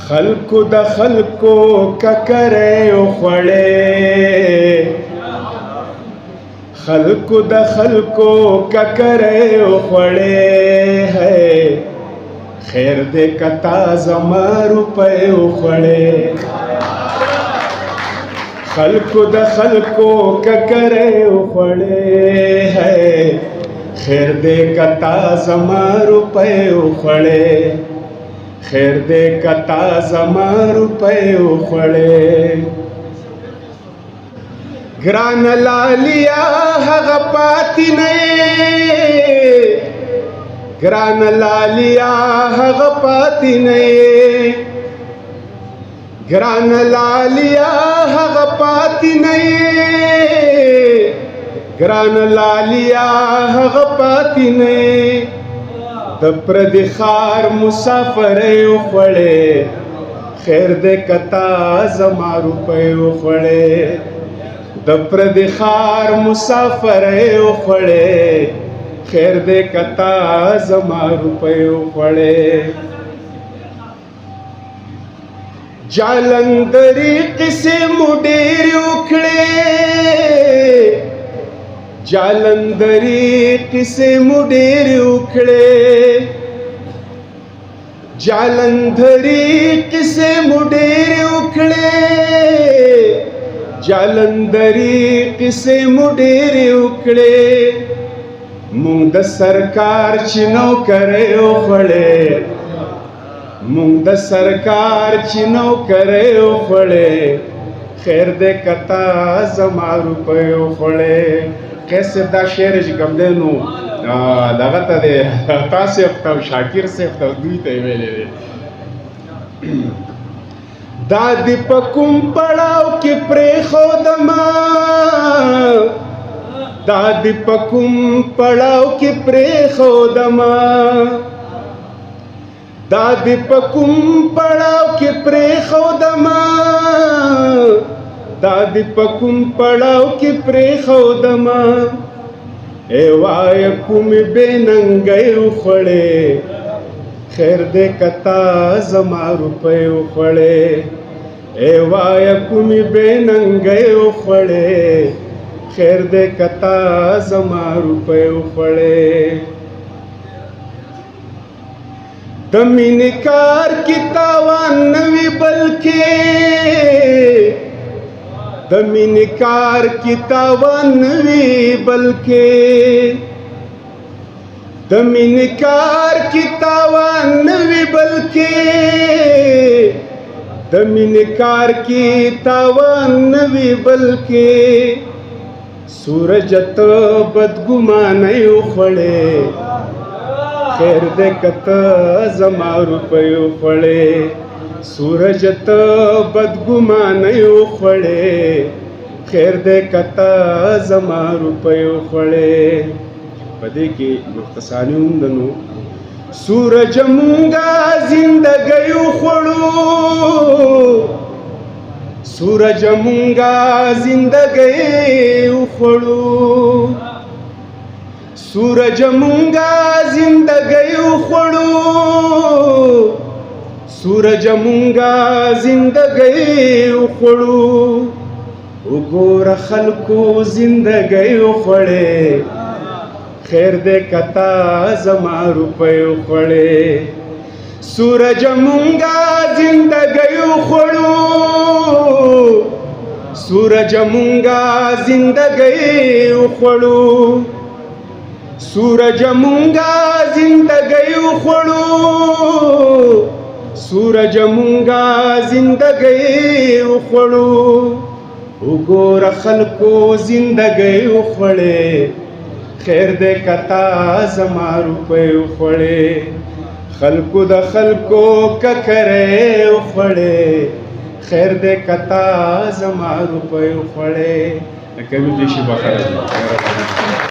خلکو د خلکو ککرې وخوړې خلکو د خلکو ککرې وخوړې خیر دې کتا زما روپۍ وخوړې خلکو د خلکو ککرې وخوړې خیر دې کتا زما روپۍ وخوړې خیر دې کتا زما روپۍ وخوړې ګران لالیا هغه پاتې نه ګران لالیا هغه پاتې نه ګران لالیا هغه پاتې نه ګران لالیا هغه پاتې نه د پردي ښار مسافرۍ وخوړې خیر دې کتا زما روپۍ وخوړې د پردي ښار مسافرۍ وخوړې خیر دې کتا زما روپۍ وخوړې جالندري قصې مو ډېرې وکړې جالندري قصې مو ډېرې وکړې جالندري قصې مو ډېرې وکړې جالندري قصې مو ډېرې وکړې مونږ د سرکار چې نوکرۍ وخوړې مونږ د سرکار چې نوکرۍ وخوړې خیر دې کتا زما روپۍ وخوړې کیسه دا شعر چې کوم دی نو دغه ته دی تا صاحب ته شاکر صاحب ته دوی ته یې ویلی دی دا دې په کوم پړاو کې پرېښودمه دا دې په کوم پړاو کې پرېښودمه دا دې په کوم پړاو کې پرېښودمه دا دې په کوم پړاو کې پرېښودمه ای وایه کومې بې ننګۍ وخوړې خیر دې کتا زما روپۍ وخوړې ای وایه کومې بې ننګۍ وخوړې خیر دې کتا زما روپۍ وخوړې د مینې کار کې تاوان نه وي بلکې د مینې کار کې تاوان نه وي بلکې د مینې کار کې تاوان نه وي بلکې د مینې کار کې تاوان نه وي بلکې سورج ته بدګمانۍ وخوړې خیر دې کتا زما روپۍ وخوړې سورج ته بدګمانۍ وخوړې خیر دې کتا زما روپۍ وخوړې په دې کې مختصاني هم ده نو سورج مونږه زندګۍ وخوړو سورج مونږه زندګۍ وخوړو سورج مونږه زندګۍ وخوړو سورج مونږه زندګۍ وخوړو وګوره خلکو زندګۍ وخوړې خیر دې کتا زما روپۍ وخوړې سورج مونږه زندګۍ وخوړو سورج مونږه زندګۍ وخوړو سورج مونږه زندګۍ وخوړو سورج مونږه زندګۍ وخوړو وګوره خلکو زندګۍ وخوړې خیر دې کتا زما روپۍ وخوړې خلکو د خلکو ککرۍ وخوړې خیر دې کتا زما روپۍ وخوړې د کبیر جیشي بخار